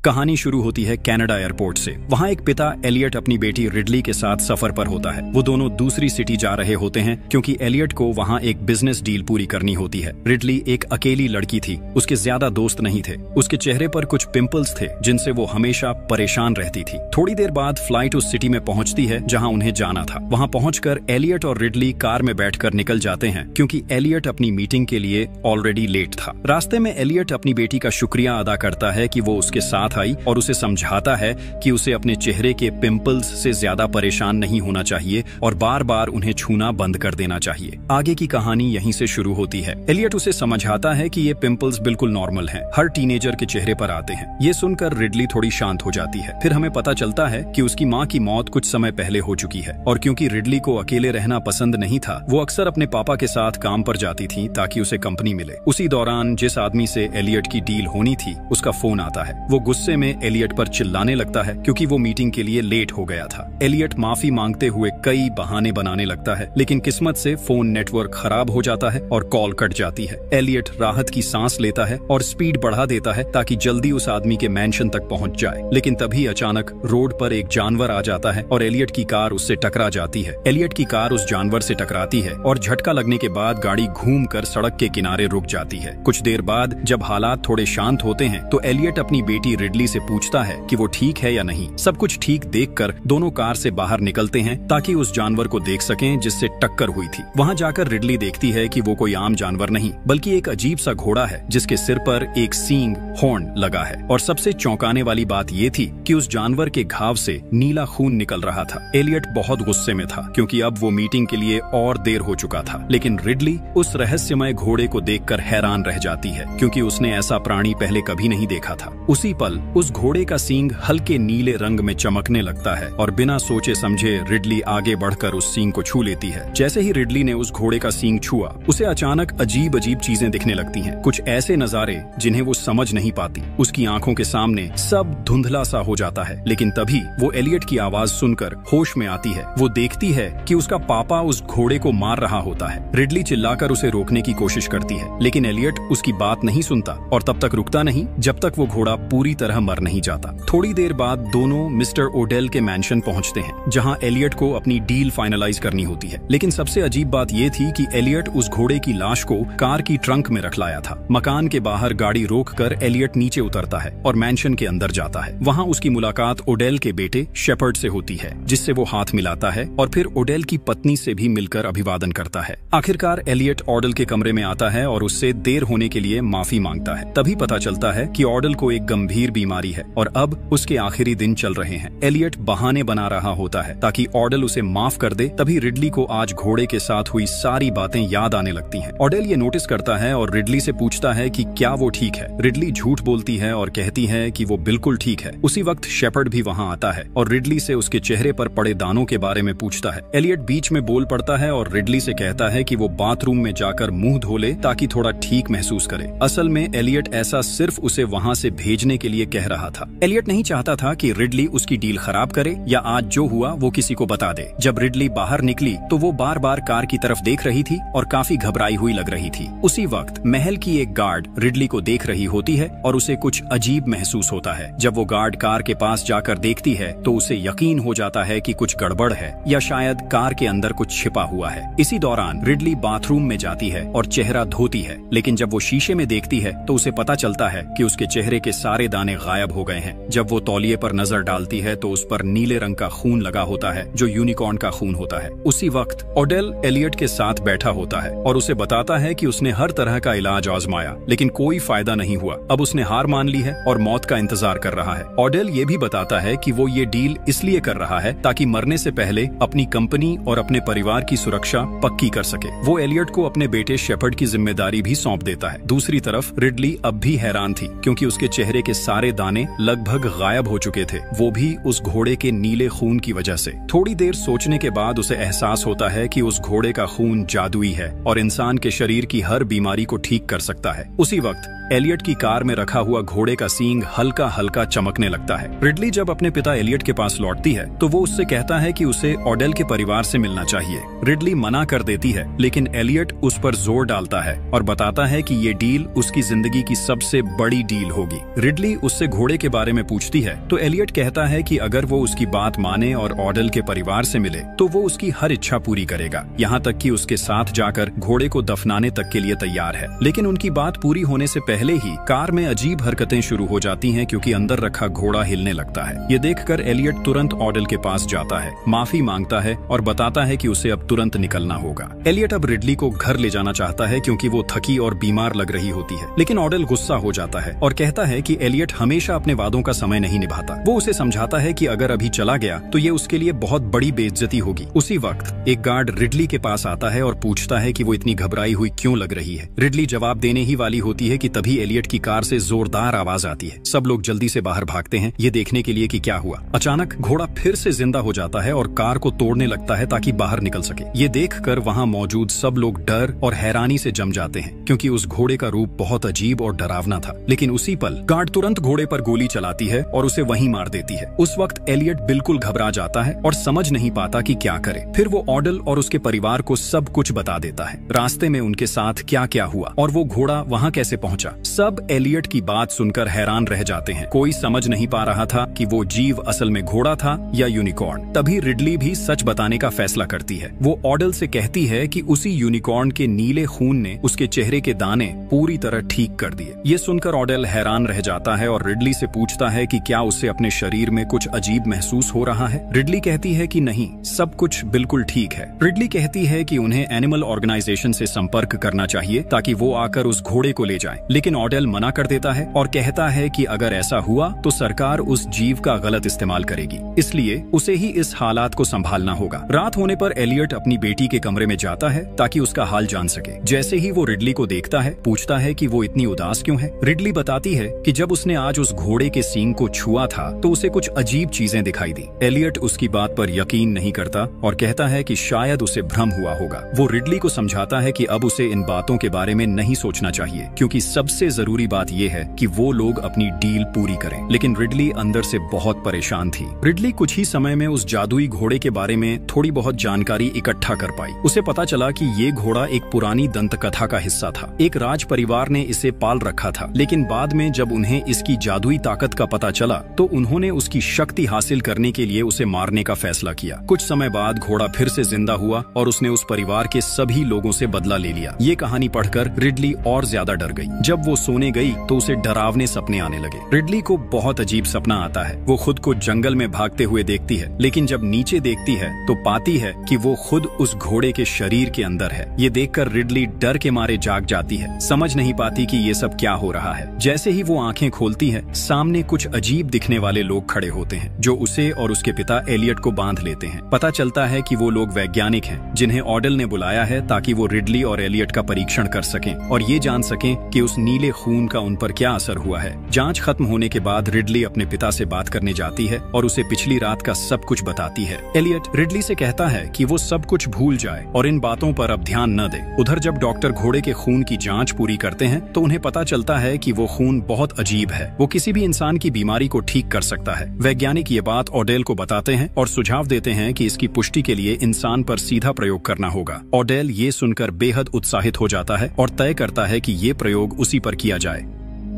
कहानी शुरू होती है कनाडा एयरपोर्ट से। वहाँ एक पिता एलियट अपनी बेटी रिडली के साथ सफर पर होता है। वो दोनों दूसरी सिटी जा रहे होते हैं क्योंकि एलियट को वहाँ एक बिजनेस डील पूरी करनी होती है। रिडली एक अकेली लड़की थी, उसके ज्यादा दोस्त नहीं थे। उसके चेहरे पर कुछ पिंपल्स थे जिनसे वो हमेशा परेशान रहती थी। थोड़ी देर बाद फ्लाइट उस सिटी में पहुंचती है जहाँ उन्हें जाना था। वहाँ पहुंचकर एलियट और रिडली कार में बैठकर निकल जाते हैं क्योंकि एलियट अपनी मीटिंग के लिए ऑलरेडी लेट था। रास्ते में एलियट अपनी बेटी का शुक्रिया अदा करता है कि वो उसके साथ आई और उसे समझाता है कि उसे अपने चेहरे के पिंपल्स से ज्यादा परेशान नहीं होना चाहिए और बार बार उन्हें छूना बंद कर देना चाहिए। आगे की कहानी यहीं से शुरू होती है। एलियट उसे समझाता है कि ये पिंपल्स बिल्कुल नॉर्मल हैं, हर टीनेजर के चेहरे पर आते हैं। ये सुनकर रिडली थोड़ी शांत हो जाती है। फिर हमें पता चलता है कि उसकी माँ की मौत कुछ समय पहले हो चुकी है और क्योंकि रिडली को अकेले रहना पसंद नहीं था, वो अक्सर अपने पापा के साथ काम पर जाती थी ताकि उसे कंपनी मिले। उसी दौरान जिस आदमी से एलियट की डील होनी थी उसका फोन आता है। वो गुस्से में एलियट पर चिल्लाने लगता है क्योंकि वो मीटिंग के लिए लेट हो गया था। एलियट माफी मांगते हुए कई बहाने बनाने लगता है, लेकिन किस्मत से फोन नेटवर्क खराब हो जाता है और कॉल कट जाती है। एलियट राहत की सांस लेता है और स्पीड बढ़ा देता है ताकि जल्दी उस आदमी के मैंशन तक पहुंच जाए। लेकिन तभी अचानक रोड पर एक जानवर आ जाता है और एलियट की कार उससे टकरा जाती है। एलियट की कार उस जानवर से टकराती है और झटका लगने के बाद गाड़ी घूमकर सड़क के किनारे रुक जाती है। कुछ देर बाद जब हालात थोड़े शांत होते हैं तो एलियट अपनी बेटी रिडली से पूछता है कि वो ठीक है या नहीं। सब कुछ ठीक देखकर दोनों कार से बाहर निकलते हैं ताकि उस जानवर को देख सकें जिससे टक्कर हुई थी। वहाँ जाकर रिडली देखती है कि वो कोई आम जानवर नहीं बल्कि एक अजीब सा घोड़ा है जिसके सिर पर एक सींग हॉर्न लगा है। और सबसे चौंकाने वाली बात ये थी कि उस जानवर के घाव से नीला खून निकल रहा था। एलियट बहुत गुस्से में था क्योंकि अब वो मीटिंग के लिए और देर हो चुका था। लेकिन रिडली उस रहस्यमय घोड़े को देखकर हैरान रह जाती है क्योंकि उसने ऐसा प्राणी पहले कभी नहीं देखा था। उसी पल उस घोड़े का सींग हल्के नीले रंग में चमकने लगता है और बिना सोचे समझे रिडली आगे बढ़कर उस सींग को छू लेती है। जैसे ही रिडली ने उस घोड़े का सींग छुआ, उसे अचानक अजीब अजीब चीजें दिखने लगती हैं। कुछ ऐसे नजारे जिन्हें वो समझ नहीं पाती। उसकी आंखों के सामने सब धुंधला सा हो जाता है। लेकिन तभी वो एलियट की आवाज सुनकर होश में आती है। वो देखती है कि उसका पापा उस घोड़े को मार रहा होता है। रिडली चिल्लाकर उसे रोकने की कोशिश करती है, लेकिन एलियट उसकी बात नहीं सुनता और तब तक रुकता नहीं जब तक वो घोड़ा पूरी तरह मर नहीं जाता। थोड़ी देर बाद दोनों मिस्टर ओडेल के मैंशन पहुंचते हैं जहां एलियट को अपनी डील फाइनलाइज करनी होती है। लेकिन सबसे अजीब बात ये थी कि एलियट उस घोड़े की लाश को कार की ट्रंक में रख लाया था। मकान के बाहर गाड़ी रोककर एलियट नीचे उतरता है और मैंशन के अंदर जाता है। वहां उसकी मुलाकात ओडेल के बेटे शेपर्ड से होती है जिससे वो हाथ मिलाता है और फिर ओडेल की पत्नी से भी मिलकर अभिवादन करता है। आखिरकार एलियट ओडेल के कमरे में आता है और उससे देर होने के लिए माफी मांगता है। तभी पता चलता है कि ओडेल को एक गंभीर बीमारी है और अब उसके आखिरी दिन चल रहे हैं। एलियट बहाने बना रहा होता है ताकि ओडेल उसे माफ कर दे। तभी रिडली को आज घोड़े के साथ हुई सारी बातें याद आने लगती हैं। ओडेल ये नोटिस करता है और रिडली से पूछता है कि क्या वो ठीक है। रिडली झूठ बोलती है और कहती है कि वो बिल्कुल ठीक है। उसी वक्त शेपर्ड भी वहाँ आता है और रिडली से उसके चेहरे पर पड़े दानों के बारे में पूछता है। एलियट बीच में बोल पड़ता है और रिडली से कहता है कि वो बाथरूम में जाकर मुंह धो ले ताकि थोड़ा ठीक महसूस करे। असल में एलियट ऐसा सिर्फ उसे वहाँ से भेजने के लिए कह रहा था। एलियट नहीं चाहता था कि रिडली उसकी डील खराब करे या आज जो हुआ वो किसी को बता दे। जब रिडली बाहर निकली तो वो बार बार कार की तरफ देख रही थी और काफी घबराई हुई लग रही थी। उसी वक्त महल की एक गार्ड रिडली को देख रही होती है और उसे कुछ अजीब महसूस होता है। जब वो गार्ड कार के पास जाकर देखती है तो उसे यकीन हो जाता है कि कुछ गड़बड़ है या शायद कार के अंदर कुछ छिपा हुआ है। इसी दौरान रिडली बाथरूम में जाती है और चेहरा धोती है, लेकिन जब वो शीशे में देखती है तो उसे पता चलता है कि उसके चेहरे के सारे दाने गायब हो गए हैं। जब वो तौलिए पर नजर डालती है तो उस पर नीले रंग का खून लगा होता है जो यूनिकॉर्न का खून होता है। उसी वक्त ओडेल एलियट के साथ बैठा होता है और उसे बताता है कि उसने हर तरह का इलाज आजमाया लेकिन कोई फायदा नहीं हुआ। अब उसने हार मान ली है और मौत का इंतजार कर रहा है। ओडेल ये भी बताता है कि वो ये डील इसलिए कर रहा है ताकि मरने से पहले अपनी कंपनी और अपने परिवार की सुरक्षा पक्की कर सके। वो एलियट को अपने बेटे शेपर्ड की जिम्मेदारी भी सौंप देता है। दूसरी तरफ रिडली अब भी हैरान थी क्योंकि उसके चेहरे के सारे दाने लगभग गायब हो चुके थे, वो भी उस घोड़े के नीले खून की वजह से। थोड़ी देर सोचने के बाद उसे एहसास होता है कि उस घोड़े का खून जादुई है और इंसान के शरीर की हर बीमारी को ठीक कर सकता है। उसी वक्त एलियट की कार में रखा हुआ घोड़े का सींग हल्का हल्का चमकने लगता है। रिडली जब अपने पिता एलियट के पास लौटती है तो वो उससे कहता है कि उसे ओडेल के परिवार से मिलना चाहिए। रिडली मना कर देती है लेकिन एलियट उस पर जोर डालता है और बताता है कि ये डील उसकी जिंदगी की सबसे बड़ी डील होगी। रिडली उससे घोड़े के बारे में पूछती है तो एलियट कहता है कि अगर वो उसकी बात माने और ऑडेल के परिवार से मिले तो वो उसकी हर इच्छा पूरी करेगा, यहाँ तक कि उसके साथ जाकर घोड़े को दफनाने तक के लिए तैयार है। लेकिन उनकी बात पूरी होने से पहले ही कार में अजीब हरकतें शुरू हो जाती हैं क्योंकि अंदर रखा घोड़ा हिलने लगता है। ये देखकर एलियट तुरंत ऑडेल के पास जाता है, माफी मांगता है और बताता है कि उसे अब तुरंत निकलना होगा। एलियट अब रिडली को घर ले जाना चाहता है क्योंकि वो थकी और बीमार लग रही होती है, लेकिन ऑडेल गुस्सा हो जाता है और कहता है कि एलियट हमेशा अपने वादों का समय नहीं निभाता। वो उसे समझाता है कि अगर अभी चला गया तो ये उसके लिए बहुत बड़ी बेइज्जती होगी। उसी वक्त एक गार्ड रिडली के पास आता है और पूछता है कि वो इतनी घबराई हुई क्यों लग रही है। रिडली जवाब देने ही वाली होती है कि तभी एलियट की कार से जोरदार आवाज आती है। सब लोग जल्दी से बाहर भागते हैं ये देखने के लिए कि क्या हुआ। अचानक घोड़ा फिर से जिंदा हो जाता है और कार को तोड़ने लगता है ताकि बाहर निकल सके। ये देखकर वहाँ मौजूद सब लोग डर और हैरानी से जम जाते हैं क्योंकि उस घोड़े का रूप बहुत अजीब और डरावना था। लेकिन उसी पल गार्ड तुरंत घोड़े पर गोली चलाती है और उसे वहीं मार देती है। उस वक्त एलियट बिल्कुल घबरा जाता है और समझ नहीं पाता कि क्या करे। फिर वो ऑडेल और उसके परिवार को सब कुछ बता देता है, रास्ते में उनके साथ क्या क्या हुआ और वो घोड़ा वहाँ कैसे पहुँचा। सब एलियट की बात सुनकर हैरान रह जाते हैं। कोई समझ नहीं पा रहा था कि वो जीव असल में घोड़ा था या यूनिकॉर्न। तभी रिडली भी सच बताने का फैसला करती है। वो ऑडेल से कहती है कि उसी यूनिकॉर्न के नीले खून ने उसके चेहरे के दाने पूरी तरह ठीक कर दिए। ये सुनकर ऑडेल हैरान रह जाता है और रिडली से पूछता है कि क्या उसे अपने शरीर में कुछ अजीब महसूस हो रहा है। रिडली कहती है कि नहीं, सब कुछ बिल्कुल ठीक है। रिडली कहती है कि उन्हें एनिमल ऑर्गेनाइजेशन से संपर्क करना चाहिए ताकि वो आकर उस घोड़े को ले जाए, लेकिन ऑडेल मना कर देता है और कहता है कि अगर ऐसा हुआ तो सरकार उस जीव का गलत इस्तेमाल करेगी, इसलिए उसे ही इस हालात को संभालना होगा। रात होने पर एलियट अपनी बेटी के कमरे में जाता है ताकि उसका हाल जान सके। जैसे ही वो रिडली को देखता है पूछता है कि वो इतनी उदास क्यों है। रिडली बताती है कि जब उसने आज उस घोड़े के सींग को छुआ था तो उसे कुछ अजीब चीजें दिखाई दी। एलियट उसकी बात पर यकीन नहीं करता और कहता है कि शायद उसे भ्रम हुआ होगा। वो रिडली को समझाता है कि अब उसे इन बातों के बारे में नहीं सोचना चाहिए क्योंकि सबसे जरूरी बात यह है कि वो लोग अपनी डील पूरी करें। लेकिन रिडली अंदर से बहुत परेशान थी। रिडली कुछ ही समय में उस जादुई घोड़े के बारे में थोड़ी बहुत जानकारी इकट्ठा कर पाई। उसे पता चला कि ये घोड़ा एक पुरानी दंत कथा का हिस्सा था। एक राज परिवार ने इसे पाल रखा था, लेकिन बाद में जब उन्हें इसकी जादुई ताकत का पता चला तो उन्होंने उसकी शक्ति हासिल करने के लिए उसे मारने का फैसला किया। कुछ समय बाद घोड़ा फिर से जिंदा हुआ और उसने उस परिवार के सभी लोगों से बदला ले लिया। ये कहानी पढ़कर रिडली और ज्यादा डर गई। जब वो सोने गई तो उसे डरावने सपने आने लगे। रिडली को बहुत अजीब सपना आता है। वो खुद को जंगल में भागते हुए देखती है, लेकिन जब नीचे देखती है तो पाती है कि वो खुद उस घोड़े के शरीर के अंदर है। ये देखकर रिडली डर के मारे जाग जाती है, समझ नहीं पाती कि ये सब क्या हो रहा है। जैसे ही वो आंखें खोलती है सामने कुछ अजीब दिखने वाले लोग खड़े होते हैं जो उसे और उसके पिता एलियट को बांध लेते हैं। पता चलता है कि वो लोग वैज्ञानिक हैं जिन्हें ऑडेल ने बुलाया है ताकि वो रिडली और एलियट का परीक्षण कर सकें और ये जान सकें कि उस नीले खून का उन पर क्या असर हुआ है। जांच खत्म होने के बाद रिडली अपने पिता से बात करने जाती है और उसे पिछली रात का सब कुछ बताती है। एलियट रिडली से कहता है कि वो सब कुछ भूल जाए और इन बातों पर अब ध्यान न दे। उधर जब डॉक्टर घोड़े के खून की जांच पूरी करते हैं तो उन्हें पता चलता है कि वो खून बहुत अजीब है, वो किसी भी इंसान की बीमारी को ठीक कर सकता है। वैज्ञानिक ये बात ऑडेल को बताते हैं और सुझाव देते हैं कि इसकी पुष्टि के लिए इंसान पर सीधा प्रयोग करना होगा। ऑडेल ये सुनकर बेहद उत्साहित हो जाता है और तय करता है कि ये प्रयोग उसी पर किया जाए।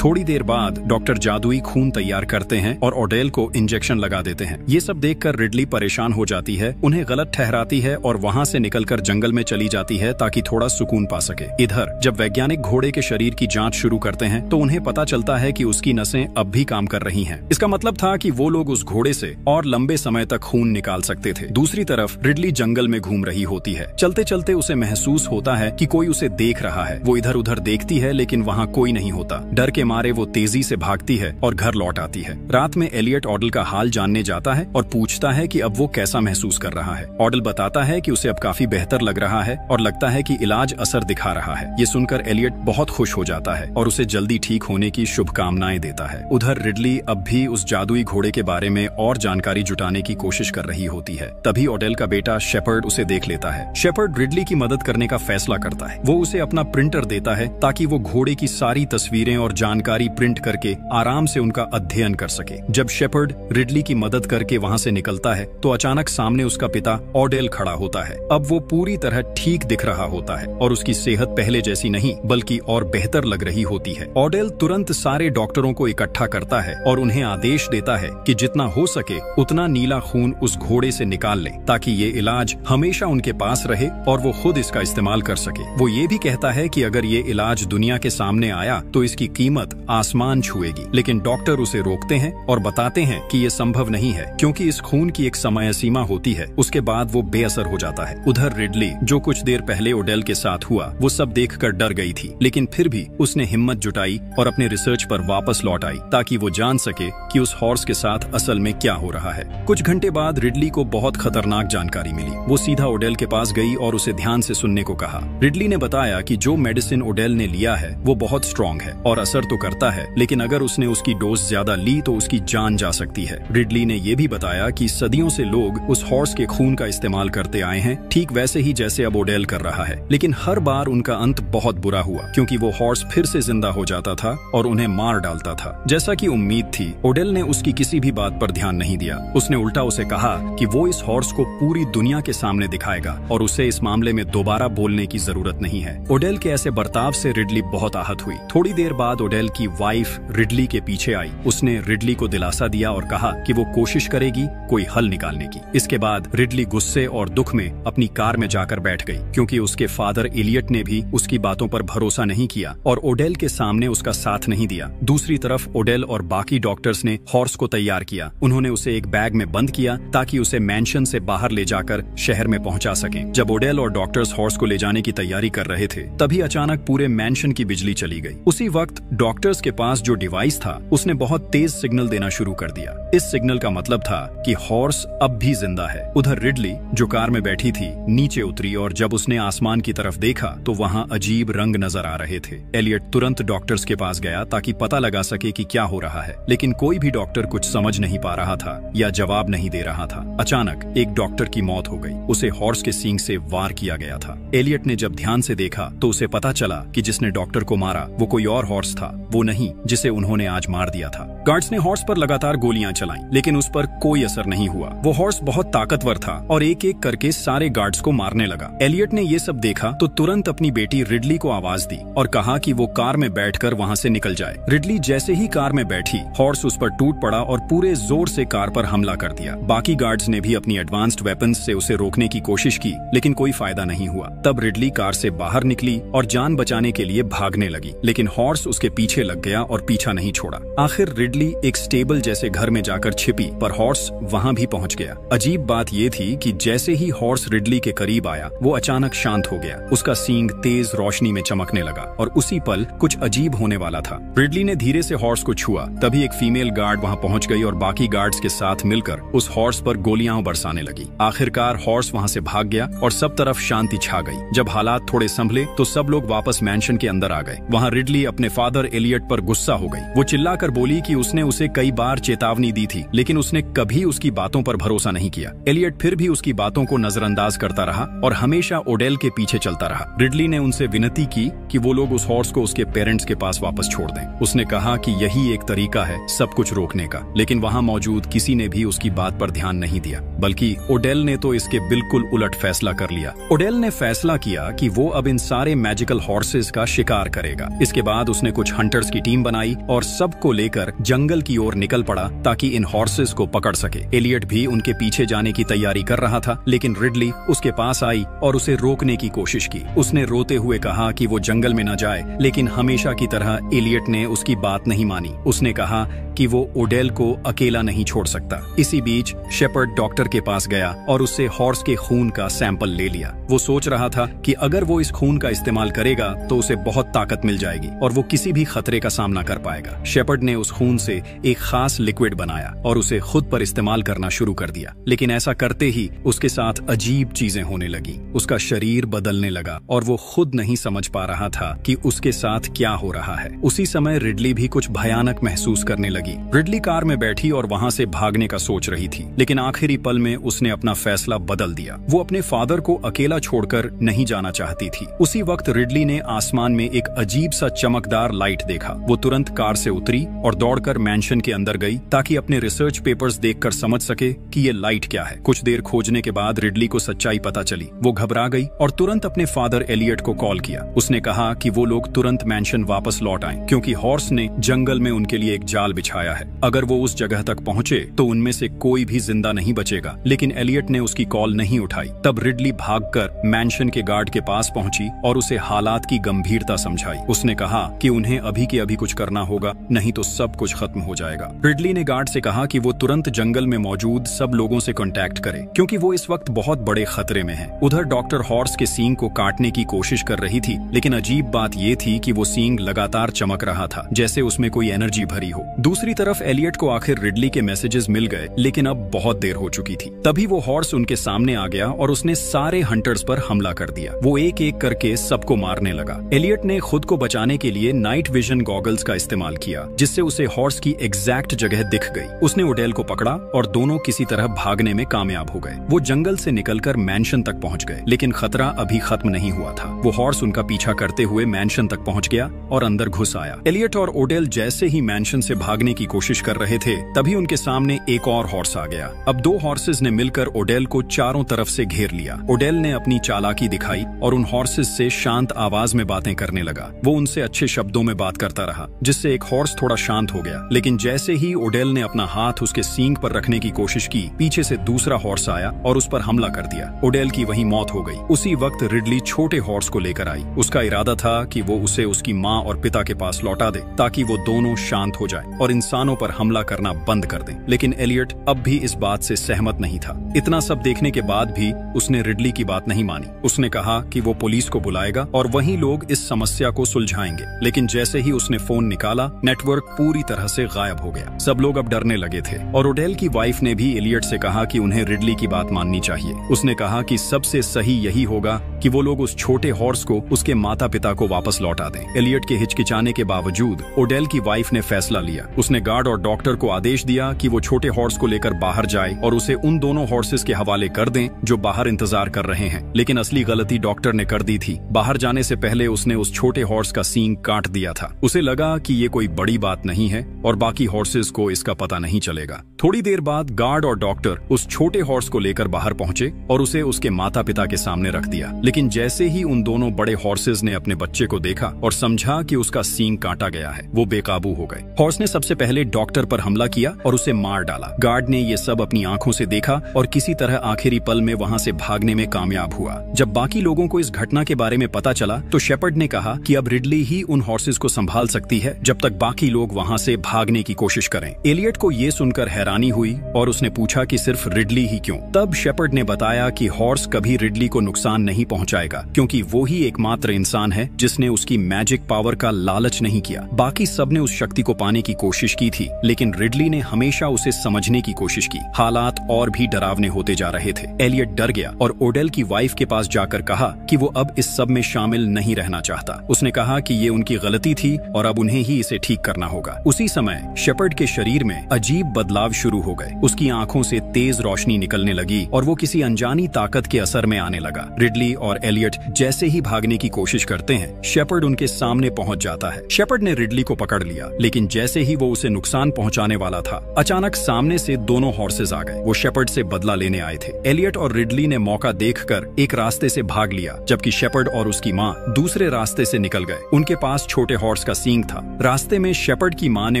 थोड़ी देर बाद डॉक्टर जादुई खून तैयार करते हैं और ऑडेल को इंजेक्शन लगा देते हैं। ये सब देखकर रिडली परेशान हो जाती है, उन्हें गलत ठहराती है और वहाँ से निकलकर जंगल में चली जाती है ताकि थोड़ा सुकून पा सके। इधर जब वैज्ञानिक घोड़े के शरीर की जांच शुरू करते हैं तो उन्हें पता चलता है कि उसकी नसें अब भी काम कर रही हैं। इसका मतलब था कि वो लोग उस घोड़े से और लंबे समय तक खून निकाल सकते थे। दूसरी तरफ रिडली जंगल में घूम रही होती है। चलते चलते उसे महसूस होता है कि कोई उसे देख रहा है। वो इधर उधर देखती है लेकिन वहाँ कोई नहीं होता। डर के मारे वो तेजी से भागती है और घर लौट आती है। रात में एलियट ऑडेल का हाल जानने जाता है और पूछता है कि अब वो कैसा महसूस कर रहा है। ऑडेल बताता है कि उसे अब काफी बेहतर लग रहा है और लगता है कि इलाज असर दिखा रहा है। ये सुनकर एलियट बहुत खुश हो जाता है और उसे जल्दी ठीक होने की शुभकामनाएं देता है। उधर रिडली अब भी उस जादुई घोड़े के बारे में और जानकारी जुटाने की कोशिश कर रही होती है। तभी ऑडेल का बेटा शेपर्ड उसे देख लेता है। शेपर्ड रिडली की मदद करने का फैसला करता है। वो उसे अपना प्रिंटर देता है ताकि वो घोड़े की सारी तस्वीरें और जानकारी जानकारी प्रिंट करके आराम से उनका अध्ययन कर सके। जब शेपर्ड रिडली की मदद करके वहां से निकलता है तो अचानक सामने उसका पिता ओडेल खड़ा होता है। अब वो पूरी तरह ठीक दिख रहा होता है और उसकी सेहत पहले जैसी नहीं बल्कि और बेहतर लग रही होती है। ओडेल तुरंत सारे डॉक्टरों को इकट्ठा करता है और उन्हें आदेश देता है कि जितना हो सके उतना नीला खून उस घोड़े से निकाल ले ताकि ये इलाज हमेशा उनके पास रहे और वो खुद इसका इस्तेमाल कर सके। वो ये भी कहता है कि अगर ये इलाज दुनिया के सामने आया तो इसकी कीमत आसमान छुएगी, लेकिन डॉक्टर उसे रोकते हैं और बताते हैं कि ये संभव नहीं है क्योंकि इस खून की एक समय सीमा होती है, उसके बाद वो बेअसर हो जाता है। उधर रिडली, जो कुछ देर पहले ओडेल के साथ हुआ वो सब देखकर डर गई थी, लेकिन फिर भी उसने हिम्मत जुटाई और अपने रिसर्च पर वापस लौट आई ताकि वो जान सके कि उस हॉर्स के साथ असल में क्या हो रहा है। कुछ घंटे बाद रिडली को बहुत खतरनाक जानकारी मिली। वो सीधा ओडेल के पास गई और उसे ध्यान से सुनने को कहा। रिडली ने बताया कि जो मेडिसिन ओडेल ने लिया है वो बहुत स्ट्रॉन्ग है और असर तो करता है, लेकिन अगर उसने उसकी डोज ज्यादा ली तो उसकी जान जा सकती है। रिडली ने ये भी बताया कि सदियों से लोग उस हॉर्स के खून का इस्तेमाल करते आए हैं, ठीक वैसे ही जैसे अब ओडेल कर रहा है, लेकिन हर बार उनका अंत बहुत बुरा हुआ क्योंकि वो हॉर्स फिर से जिंदा हो जाता था और उन्हें मार डालता था। जैसा कि उम्मीद थी, ओडेल ने उसकी किसी भी बात पर ध्यान नहीं दिया। उसने उल्टा उसे कहा कि वो इस हॉर्स को पूरी दुनिया के सामने दिखाएगा और उसे इस मामले में दोबारा बोलने की जरूरत नहीं है। ओडेल के ऐसे बर्ताव से रिडली बहुत आहत हुई। थोड़ी देर बाद ओडेल की वाइफ रिडली के पीछे आई। उसने रिडली को दिलासा दिया और कहा कि वो कोशिश करेगी कोई हल निकालने की। इसके बाद रिडली गुस्से और दुख में अपनी कार में जाकर बैठ गई क्योंकि उसके फादर एलियट ने भी उसकी बातों पर भरोसा नहीं किया और ओडेल के सामने उसका साथ नहीं दिया। दूसरी तरफ ओडेल और बाकी डॉक्टर्स ने हॉर्स को तैयार किया। उन्होंने उसे एक बैग में बंद किया ताकि उसे मैंशन से बाहर ले जाकर शहर में पहुंचा सकें। जब ओडेल और डॉक्टर्स हॉर्स को ले जाने की तैयारी कर रहे थे तभी अचानक पूरे मैंशन की बिजली चली गई। उसी वक्त डॉक्टर्स के पास जो डिवाइस था उसने बहुत तेज सिग्नल देना शुरू कर दिया। इस सिग्नल का मतलब था कि हॉर्स अब भी जिंदा है। उधर रिडली, जो कार में बैठी थी, नीचे उतरी और जब उसने आसमान की तरफ देखा तो वहां अजीब रंग नजर आ रहे थे। एलियट तुरंत डॉक्टर्स के पास गया ताकि पता लगा सके कि क्या हो रहा है, लेकिन कोई भी डॉक्टर कुछ समझ नहीं पा रहा था या जवाब नहीं दे रहा था। अचानक एक डॉक्टर की मौत हो गई। उसे हॉर्स के सींग से वार किया गया था। एलियट ने जब ध्यान से देखा तो उसे पता चला कि जिसने डॉक्टर को मारा वो कोई और हॉर्स था, वो नहीं जिसे उन्होंने आज मार दिया था। गार्ड्स ने हॉर्स पर लगातार गोलियां चलाईं, लेकिन उस पर कोई असर नहीं हुआ। वो हॉर्स बहुत ताकतवर था और एक एक करके सारे गार्ड्स को मारने लगा। एलियट ने ये सब देखा तो तुरंत अपनी बेटी रिडली को आवाज दी और कहा कि वो कार में बैठकर वहां से निकल जाए। रिडली जैसे ही कार में बैठी, हॉर्स उस पर टूट पड़ा और पूरे जोर से कार पर हमला कर दिया। बाकी गार्ड्स ने भी अपनी एडवांस्ड वेपन्स से उसे रोकने की कोशिश की, लेकिन कोई फायदा नहीं हुआ। तब रिडली कार से बाहर निकली और जान बचाने के लिए भागने लगी, लेकिन हॉर्स उसके पीछे लग गया और पीछा नहीं छोड़ा। आखिर रिडली एक स्टेबल जैसे घर में जाकर छिपी, पर हॉर्स वहां भी पहुंच गया। अजीब बात ये थी कि जैसे ही हॉर्स रिडली के करीब आया वो अचानक शांत हो गया। उसका सींग तेज रोशनी में चमकने लगा और उसी पल कुछ अजीब होने वाला था। रिडली ने धीरे से हॉर्स को छुआ, तभी एक फीमेल गार्ड वहां पहुंच गई और बाकी गार्ड्स के साथ मिलकर उस हॉर्स पर गोलियां बरसाने लगी। आखिरकार हॉर्स वहां से भाग गया और सब तरफ शांति छा गई। जब हालात थोड़े संभले तो सब लोग वापस मैंशन के अंदर आ गए। वहां रिडली अपने फादर एलियट पर गुस्सा हो गई। वो चिल्लाकर बोली कि उसने उसे कई बार चेतावनी दी थी, लेकिन उसने कभी उसकी बातों पर भरोसा नहीं किया। एलियट फिर भी उसकी बातों को नजरअंदाज करता रहा और हमेशा ओडेल के पीछे चलता रहा। रिडली ने उनसे विनती की कि वो लोग उस हॉर्स को उसके पेरेंट्स के पास वापस छोड़ दें। उसने कहा कि यही एक तरीका है सब कुछ रोकने का, लेकिन वहां मौजूद किसी ने भी उसकी बात पर ध्यान नहीं दिया, बल्कि ओडेल ने तो इसके बिल्कुल उलट फैसला कर लिया। ओडेल ने फैसला किया कि वो अब इन सारे मैजिकल हॉर्सेस का शिकार करेगा। इसके बाद उसने कुछ हंटर्स की टीम बनाई और सबको लेकर जंगल की ओर निकल पड़ा ताकि इन हॉर्सेस को पकड़ सके। एलियट भी उनके पीछे जाने की तैयारी कर रहा था, लेकिन रिडली उसके पास आई और उसे रोकने की कोशिश की। उसने रोते हुए कहा कि वो जंगल में न जाए, लेकिन हमेशा की तरह एलियट ने उसकी बात नहीं मानी। उसने कहा कि वो ओडेल को अकेला नहीं छोड़ सकता। इसी बीच शेपर्ड डॉक्टर के पास गया और उससे हॉर्स के खून का सैंपल ले लिया। वो सोच रहा था कि अगर वो इस खून का इस्तेमाल करेगा तो उसे बहुत ताकत मिल जाएगी और वो किसी भी खतरे का सामना कर पाएगा। शेपर्ड ने उस खून से एक खास लिक्विड बनाया और उसे खुद पर इस्तेमाल करना शुरू कर दिया, लेकिन ऐसा करते ही उसके साथ अजीब चीजें होने लगी। उसका शरीर बदलने लगा और वो खुद नहीं समझ पा रहा था कि उसके साथ क्या हो रहा है। उसी समय रिडली भी कुछ भयानक महसूस करने लगी। रिडली कार में बैठी और वहां से भागने का सोच रही थी, लेकिन आखिरी पल में उसने अपना फैसला बदल दिया। वो अपने फादर को अकेला छोड़कर नहीं जाना चाहती थी। उसी वक्त रिडली ने आसमान में एक अजीब सा चमकदार लाइट देखा। वो तुरंत कार से उतरी और दौड़कर मैंशन के अंदर गई ताकि अपने रिसर्च पेपर्स देखकर समझ सके कि ये लाइट क्या है। कुछ देर खोजने के बाद रिडली को सच्चाई पता चली। वो घबरा गई और तुरंत अपने फादर एलियट को कॉल किया। उसने कहा कि वो लोग तुरंत मैंशन वापस लौट आएं क्योंकि हॉर्स ने जंगल में उनके लिए एक जाल बिछाया है। अगर वो उस जगह तक पहुंचे तो उनमें से कोई भी जिंदा नहीं बचेगा। लेकिन एलियट ने उसकी कॉल नहीं उठाई। तब रिडली भागकर मैंशन के गार्ड के पास पहुंची और उसे हालात की गंभीरता समझाई। उसने कहा कि उन्हें अभी के अभी कुछ करना होगा, नहीं तो सब कुछ खत्म हो जाएगा। रिडली ने गार्ड से कहा कि वो तुरंत जंगल में मौजूद सब लोगों से कांटेक्ट करे क्योंकि वो इस वक्त बहुत बड़े खतरे में है। उधर डॉक्टर हॉर्स के सींग को काटने की कोशिश कर रही थी, लेकिन अजीब बात ये थी कि वो सींग लगातार चमक रहा था, जैसे उसमें कोई एनर्जी भरी हो। दूसरी तरफ एलियट को आखिर रिडली के मैसेजेस मिल गए, लेकिन अब बहुत देर हो चुकी थी। तभी वो हॉर्स उनके सामने आ गया और उसने सारे हंटर्स पर हमला कर दिया। वो एक एक करके सबको मारने लगा। एलियट ने खुद को बचाने के लिए नाइट विजन गॉगल्स का इस्तेमाल किया, जिससे उसे हॉर्स की एग्जैक्ट जगह दिख गई। उसने ओडेल को पकड़ा और दोनों किसी तरह भागने में कामयाब हो गए। वो जंगल से निकलकर मैंशन तक पहुंच गए, लेकिन खतरा अभी खत्म नहीं हुआ था। वो हॉर्स उनका पीछा करते हुए मैंशन तक पहुंच गया और अंदर घुस आया। एलियट और ओडेल जैसे ही मैंशन से भागने की कोशिश कर रहे थे, तभी उनके सामने एक और हॉर्स आ गया। अब दो हॉर्सेस ने मिलकर ओडेल को चारों तरफ से घेर लिया। ओडेल ने अपनी चालाकी दिखाई और उन हॉर्सेस से शांत आवाज में बातें करने लगा। वो उनसे अच्छे शब्दों में बात करता रहा, जिससे एक हॉर्स थोड़ा शांत हो गया। लेकिन जैसे ही ओडेल ने अपना हाथ उसके सींग पर रखने की कोशिश की, पीछे से दूसरा हॉर्स आया और उस पर हमला कर दिया। ओडेल की वहीं मौत हो गई। उसी वक्त रिडली छोटे हॉर्स को लेकर आई। उसका इरादा था कि वो उसे उसकी माँ और पिता के पास लौटा दे ताकि वो दोनों शांत हो जाएं और इंसानों पर हमला करना बंद कर दें। लेकिन एलियट अब भी इस बात से सहमत नहीं था। इतना सब देखने के बाद भी उसने रिडली की बात नहीं मानी। उसने कहा कि वो पुलिस को बुलाएगा और वहीं लोग इस समस्या को सुलझाएंगे। लेकिन जैसे ही उसने फोन निकाला, नेटवर्क पूरी तरह से गायब हो गया। सब लोग अब डरने लगे थे और ओडेल की वाइफ ने भी एलियट से कहा कि उन्हें रिडली की बात माननी चाहिए। उसने कहा कि सबसे सही यही होगा कि वो लोग उस छोटे हॉर्स को उसके माता पिता को वापस लौटा दें। एलियट के हिचकिचाने के बावजूद ओडेल की वाइफ ने फैसला लिया। उसने गार्ड और डॉक्टर को आदेश दिया कि वो छोटे हॉर्स को लेकर बाहर जाए और उसे उन दोनों हॉर्सेस के हवाले कर दें जो बाहर इंतजार कर रहे हैं। लेकिन असली गलती डॉक्टर ने कर दी थी। बाहर जाने से पहले उसने उस छोटे हॉर्स का सींग काट दिया था। उसे लगा कि ये कोई बड़ी बात नहीं है और बाकी हॉर्सेस को इसका पता नहीं चलेगा। थोड़ी देर बाद गार्ड और डॉक्टर उस छोटे हॉर्स को लेकर बाहर पहुंचे और उसे उसके माता पिता के सामने रख दिया। लेकिन जैसे ही उन दोनों बड़े हॉर्सेस ने अपने बच्चे को देखा और समझा कि उसका सींग काटा गया है, वो बेकाबू हो गए। हॉर्स ने सबसे पहले डॉक्टर पर हमला किया और उसे मार डाला। गार्ड ने ये सब अपनी आंखों से देखा और किसी तरह आखिरी पल में वहां से भागने में कामयाब हुआ। जब बाकी लोगों को इस घटना के बारे में पता चला तो शेपर्ड ने कहा कि अब रिडली ही उन हॉर्सेस को संभाल सकती है जब तक बाकी लोग वहां से भागने की कोशिश करें। एलियट को ये सुनकर हैरानी हुई और उसने पूछा कि सिर्फ रिडली ही क्यों? तब शेपर्ड ने बताया कि हॉर्स कभी रिडली को नुकसान नहीं पहुंचाएगा क्योंकि वो ही एकमात्र इंसान है जिसने उसकी मैजिक पावर का लालच नहीं किया। बाकी सबने उस शक्ति को पाने की कोशिश की थी, लेकिन रिडली ने हमेशा उसे समझने की कोशिश की। हालात और भी डरावने होते जा रहे थे। एलियट डर गया और ओडेल की वाइफ के पास जाकर कहा कि वो अब इस सब में शामिल नहीं रहना चाहता। उसने कहा कि ये उनकी गलती थी और अब उन्हें ही इसे ठीक करना होगा। उसी समय शेपर्ड के शरीर में अजीब बदलाव शुरू हो गए। उसकी आंखों से तेज रोशनी निकलने लगी और वो किसी अनजानी ताकत के असर में आने लगा। रिडली और एलियट जैसे ही भागने की कोशिश करते हैं, शेपर्ड उनके सामने पहुंच जाता है। शेपर्ड ने रिडली को पकड़ लिया, लेकिन जैसे ही वो उसे नुकसान पहुंचाने वाला था, अचानक सामने से दोनों हॉर्सेस आ गए। वो शेपर्ड से बदला लेने आए थे। एलियट और रिडली ने मौका देखकर एक रास्ते से भाग लिया, जबकि शेपर्ड और उसकी माँ दूसरे रास्ते से निकल गए। उनके पास छोटे हॉर्स का सींग था। रास्ते में शेपर्ड की माँ ने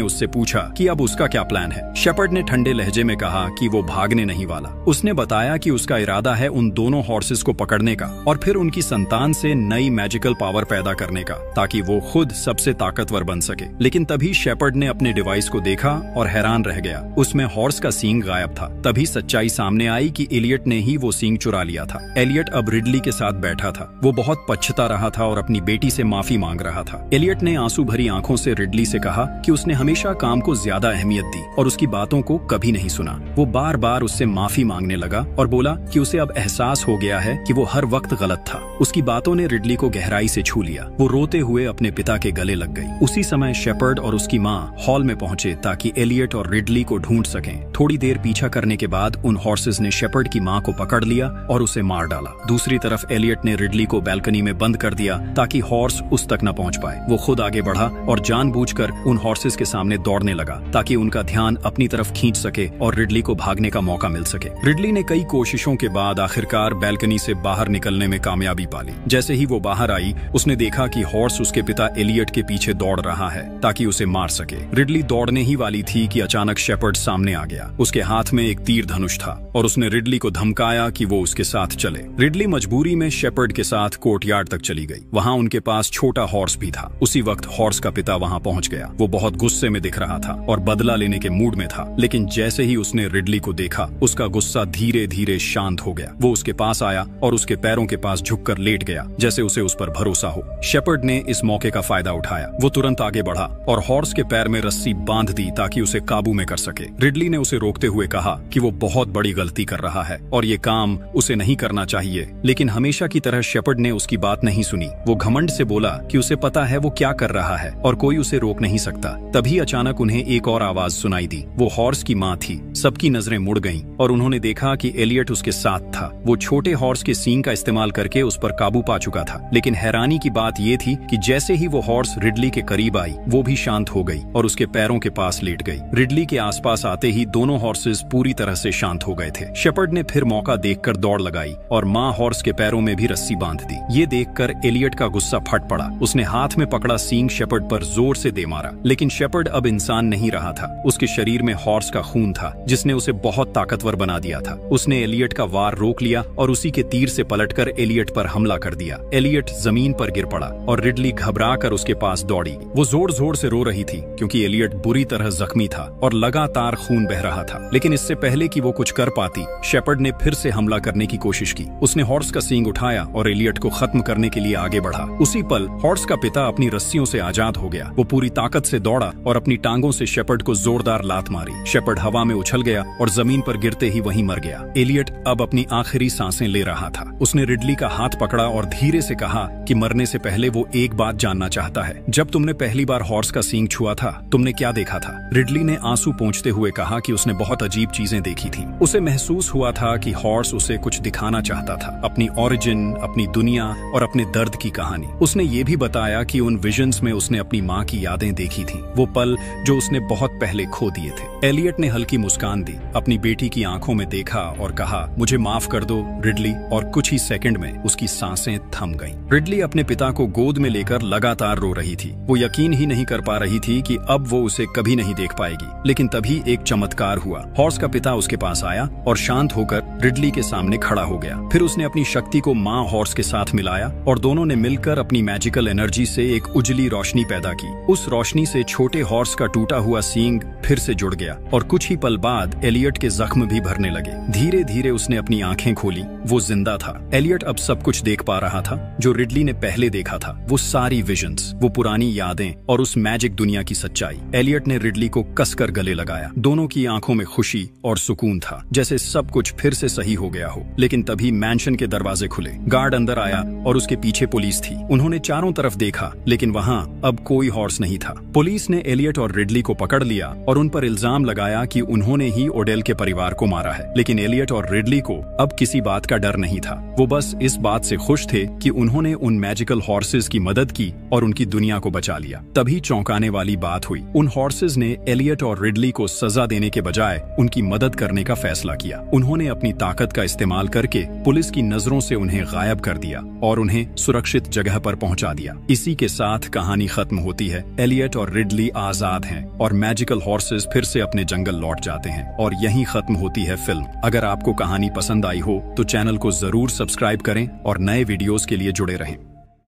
उससे पूछा कि अब उसका क्या प्लान है। शेपर्ड ने ठंडे लहजे में कहा कि वो भागने नहीं वाला। उसने बताया कि उसका इरादा है उन दोनों हॉर्सेस को पकड़ने का और फिर उनकी संतान से नई मैजिकल पावर पैदा करने का, ताकि वो खुद सबसे ताकतवर बन सके। लेकिन तभी शेपर्ड ने अपने डिवाइस को देखा और हैरान रह गया। उसमें हॉर्स का सींग गायब था। तभी सच्चाई सामने आई कि एलियट ने ही वो सींग चुरा लिया था। एलियट अब रिडली के साथ बैठा था। वो बहुत पछता रहा था और अपनी बेटी से माफी मांग रहा था। एलियट ने आंसू भरी आंखों से रिडली से कहा कि उसने हमेशा काम को ज्यादा अहमियत दी और उसकी बातों को कभी नहीं सुना। वो बार बार उससे माफी मांगने लगा और बोला कि उसे अब एहसास हो गया है कि वो हर वक्त गलत था। उसकी बातों ने रिडली को गहराई से छू लिया। वो रोते हुए अपने पिता के गले लग गई। उसी समय शेपर्ड और उसकी माँ हॉल में पहुंचे ताकि एलियट और रिडली को ढूंढ सकें। थोड़ी देर पीछा करने के बाद उन हॉर्सेस ने शेपर्ड की माँ को पकड़ लिया और उसे मार डाला। दूसरी तरफ एलियट ने रिडली को बैल्कनी में बंद कर दिया ताकि हॉर्स उस तक न पहुंच पाए। वो खुद आगे बढ़ा और जानबूझकर उन हॉर्सेस के सामने दौड़ने लगा ताकि उनका ध्यान अपनी तरफ खींच सके और रिडली को भागने का मौका मिल सके। रिडली ने कई कोशिशों के बाद आखिरकार बैल्कनी से बाहर निकलने में कामयाबी पाली। जैसे ही वो बाहर आई, उसने देखा कि हॉर्स उसके पिता एलियट के पीछे दौड़ रहा है ताकि उसे मार सके। रिडली दौड़ने ही वाली थी कि अचानक शेपर्ड सामने आ गया। उसके हाथ में एक तीर धनुष था और उसने रिडली को धमकाया कि वो उसके साथ चले। रिडली मजबूरी में शेपर्ड के साथ कोर्टयार्ड तक चली गई। वहाँ उनके पास छोटा हॉर्स भी था। उसी वक्त हॉर्स का पिता वहाँ पहुँच गया। वो बहुत गुस्से में दिख रहा था और बदला लेने के मूड में था, लेकिन जैसे ही उसने रिडली को देखा, उसका गुस्सा धीरे धीरे शांत हो गया। वो उसके पास आया और उसके पैरों के पास झुककर लेट गया, जैसे उसे उस पर भरोसा हो। शेपर्ड ने इस मौके का फायदा उठाया। वो तुरंत आगे बढ़ा और हॉर्स के पैर में रस्सी बांध दी ताकि उसे काबू में कर सके। रिडली ने उसे रोकते हुए कहा कि वो बहुत बड़ी गलती कर रहा है और ये काम उसे नहीं करना चाहिए, लेकिन हमेशा की तरह शेपर्ड ने उसकी बात नहीं सुनी। वो घमंड से बोला कि उसे पता है वो क्या कर रहा है और कोई उसे रोक नहीं सकता। तभी अचानक उन्हें एक और आवाज सुनाई दी। वो हॉर्स की माँ थी। सबकी नजरें मुड़ गईं और उन्होंने देखा कि एलियट उसके साथ था। वो छोटे हॉर्स के सींग का इस्तेमाल करके उस पर काबू पा चुका था, लेकिन हैरानी की बात ये थी कि जैसे ही वो हॉर्स रिडली के करीब आई, वो भी शांत हो गई और उसके पैरों के पास लेट गई। रिडली के आसपास आते ही दोनों हॉर्सेस पूरी तरह से शांत हो गए थे। शेपर्ड ने फिर मौका देखकर दौड़ लगाई और माँ हॉर्स के पैरों में भी रस्सी बांध दी। ये देखकर एलियट का गुस्सा फट पड़ा। उसने हाथ में पकड़ा सींग शेपर्ड पर जोर से दे मारा, लेकिन शेपर्ड अब इंसान नहीं रहा था। उसके शरीर में हॉर्स का खून था जिसने उसे बहुत ताकतवर बना दिया था। उसने एलियट का वार रोक लिया और उसी के तीर से पलटकर एलियट पर हमला कर दिया। एलियट जमीन पर गिर पड़ा और रिडली घबराकर उसके पास दौड़ी। वो जोर जोर से रो रही थी क्योंकि एलियट बुरी तरह जख्मी था और लगातार खून बह रहा था। लेकिन इससे पहले कि वो कुछ कर पाती, शेपर्ड ने फिर से हमला करने की कोशिश की। उसने हॉर्स का सींग उठाया और एलियट को खत्म करने के लिए आगे बढ़ा। उसी पल हॉर्स का पिता अपनी रस्सियों से आजाद हो गया। वो पूरी ताकत से दौड़ा और अपनी टांगों से शेपर्ड को जोरदार लात मारी। शेपर्ड हवा में उछल गया और जमीन पर गिरते ही वहीं मर गया। एलियट अब अपनी आखिरी सांसें ले रहा था। उसने रिडली का हाथ पकड़ा और धीरे से कहा कि मरने से पहले वो एक बात जानना चाहता है। जब तुमने पहली बार हॉर्स का सींग छुआ था, तुमने क्या देखा था? रिडली ने आंसू पोंछते हुए कहा कि उसने बहुत अजीब चीजें देखी थी। उसे महसूस हुआ था कि हॉर्स उसे कुछ दिखाना चाहता था, अपनी ओरिजिन, अपनी दुनिया और अपने दर्द की कहानी। उसने ये भी बताया कि उन विजन्स में उसने अपनी माँ की यादें देखी थी, वो पल जो उसने बहुत पहले खो दिए थे। एलियट ने हल्की मुस्कान दी, अपनी बेटी की आंखों में देखा और कहा, मुझे माफ कर दो रिडली, और कुछ ही सेकंड में उसकी सांसें थम गईं। रिडली अपने पिता को गोद में लेकर लगातार रो रही थी। वो यकीन ही नहीं कर पा रही थी कि अब वो उसे कभी नहीं देख पाएगी। लेकिन तभी एक चमत्कार हुआ। हॉर्स का पिता उसके पास आया और शांत होकर रिडली के सामने खड़ा हो गया। फिर उसने अपनी शक्ति को माँ हॉर्स के साथ मिलाया और दोनों ने मिलकर अपनी मैजिकल एनर्जी से एक उजली रोशनी पैदा की। उस रोशनी से छोटे हॉर्स का टूटा हुआ सींग फिर से जुड़ गया और कुछ ही पल बाद एलियट के जख्म भी भरने लगे। धीरे धीरे उसने अपनी आंखें खोली। वो जिंदा था। एलियट अब सब कुछ देख पा रहा था जो रिडली ने पहले देखा था। वो सारी विजन्स, वो पुरानी यादें और उस मैजिक दुनिया की सच्चाई। एलियट ने रिडली को कसकर गले लगाया। दोनों की आंखों में खुशी और सुकून था, जैसे सब कुछ फिर से सही हो गया हो। लेकिन तभी मैंशन के दरवाजे खुले। गार्ड अंदर आया और उसके पीछे पुलिस थी। उन्होंने चारों तरफ देखा, लेकिन वहाँ अब कोई हॉर्स नहीं था। पुलिस ने एलियट और रिडली को पकड़ लिया और उन पर इल्जाम लगाया कि उन्होंने ही ओडेल के परिवार को मारा है। लेकिन एलियट और रिडली को अब किसी बात का डर नहीं था। वो बस इस बात से खुश थे कि उन्होंने उन मैजिकल हॉर्सेस की मदद की और उनकी दुनिया को बचा लिया। तभी चौंकाने वाली बात हुई। उन हॉर्सेस ने एलियट और रिडली को सजा देने के बजाय उनकी मदद करने का फैसला किया। उन्होंने अपनी ताकत का इस्तेमाल करके पुलिस की नजरों से उन्हें गायब कर दिया और उन्हें सुरक्षित जगह पर पहुंचा दिया। इसी के साथ कहानी खत्म होती है। एलियट और रिडली आजाद हैं और मैजिकल हॉर्सेस फिर से अपने जंगल लौट जाते हैं और यहीं खत्म होती है फिल्म। अगर आपको कहानी पसंद आई हो तो चैनल को जरूर सब्सक्राइब करें और नए वीडियोस के लिए जुड़े रहें।